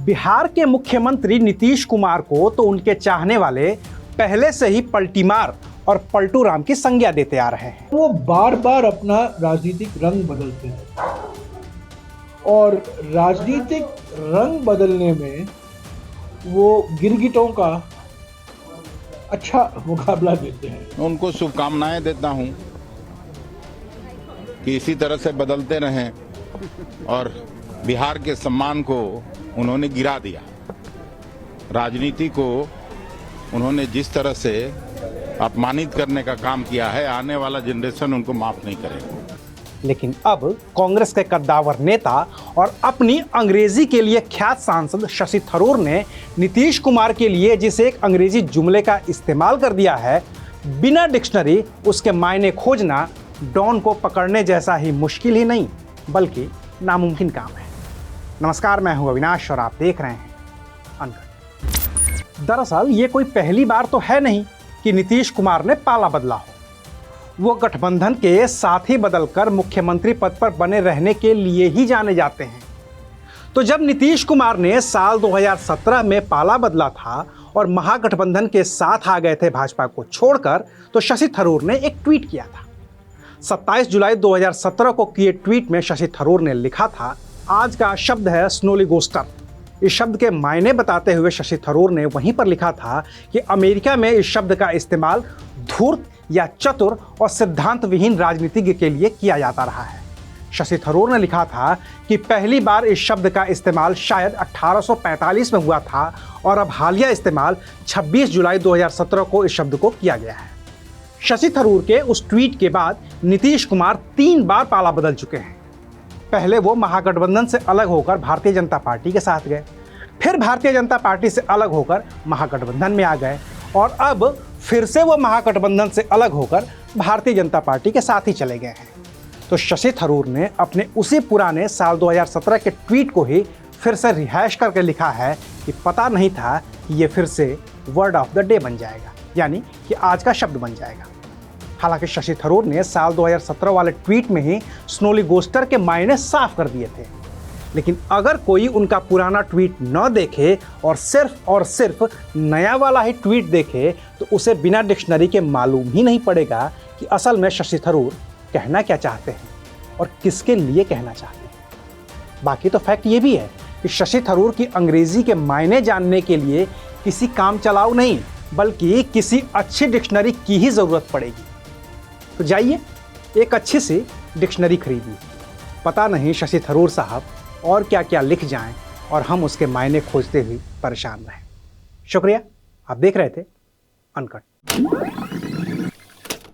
बिहार के मुख्यमंत्री नीतीश कुमार को तो उनके चाहने वाले पहले से ही पलटीमार और पलटू राम की संज्ञा देते आ रहे हैं। वो बार बार अपना राजनीतिक रंग बदलते हैं और राजनीतिक रंग बदलने में वो गिरगिटों का अच्छा मुकाबला देते हैं। उनको शुभकामनाएं देता हूं कि इसी तरह से बदलते रहें और बिहार के सम्मान को उन्होंने गिरा दिया। राजनीति को उन्होंने जिस तरह से अपमानित करने का काम किया है, आने वाला जनरेशन उनको माफ नहीं करेगा। लेकिन अब कांग्रेस के कद्दावर नेता और अपनी अंग्रेजी के लिए ख्यात सांसद शशि थरूर ने नीतीश कुमार के लिए जिस एक अंग्रेजी जुमले का इस्तेमाल कर दिया है, बिना डिक्शनरी उसके मायने खोजना डॉन को पकड़ने जैसा ही मुश्किल ही नहीं बल्कि नामुमकिन काम है। नमस्कार, मैं हूं अविनाश और आप देख रहे हैं अनकट। दरअसल ये कोई पहली बार तो है नहीं कि नीतीश कुमार ने पाला बदला हो। वो गठबंधन के साथ ही बदलकर मुख्यमंत्री पद पर बने रहने के लिए ही जाने जाते हैं। तो जब नीतीश कुमार ने साल 2017 में पाला बदला था और महागठबंधन के साथ आ गए थे भाजपा को छोड़कर, तो शशि थरूर ने एक ट्वीट किया था। 27 जुलाई 2017 को किए ट्वीट में शशि थरूर ने लिखा था, आज का शब्द है स्नोलिगोस्टर। इस शब्द के मायने बताते हुए शशि थरूर ने वहीं पर लिखा था कि अमेरिका में इस शब्द का इस्तेमाल धूर्त या चतुर और सिद्धांत विहीन राजनीतिज्ञ के लिए किया जाता रहा है। शशि थरूर ने लिखा था कि पहली बार इस शब्द का इस्तेमाल शायद 1845 में हुआ था और अब हालिया इस्तेमाल 26 जुलाई 2017 को इस शब्द को किया गया है। शशि थरूर के उस ट्वीट के बाद नीतीश कुमार 3 बार पाला बदल चुके हैं। पहले वो महागठबंधन से अलग होकर भारतीय जनता पार्टी के साथ गए, फिर भारतीय जनता पार्टी से अलग होकर महागठबंधन में आ गए और अब फिर से वो महागठबंधन से अलग होकर भारतीय जनता पार्टी के साथ ही चले गए हैं। तो शशि थरूर ने अपने उसी पुराने साल 2017 के ट्वीट को ही फिर से रिहाइश करके लिखा है कि पता नहीं था कि ये फिर से वर्ड ऑफ द डे बन जाएगा, यानी कि आज का शब्द बन जाएगा। हालांकि शशि थरूर ने साल 2017 वाले ट्वीट में ही स्नोलिगोस्टर के मायने साफ कर दिए थे। लेकिन अगर कोई उनका पुराना ट्वीट न देखे और सिर्फ नया वाला ही ट्वीट देखे तो उसे बिना डिक्शनरी के मालूम ही नहीं पड़ेगा कि असल में शशि थरूर कहना क्या चाहते हैं और किसके लिए कहना चाहते हैं। बाकी तो फैक्ट ये भी है कि शशि थरूर की अंग्रेजी के मायने जानने के लिए किसी काम चलाऊ नहीं बल्कि किसी अच्छी डिक्शनरी की ही ज़रूरत पड़ेगी। तो जाइए एक अच्छी सी डिक्शनरी खरीदिए। पता नहीं शशि थरूर साहब और क्या क्या लिख जाएं और हम उसके मायने खोजते हुए परेशान रहें। शुक्रिया, आप देख रहे थे अनकट।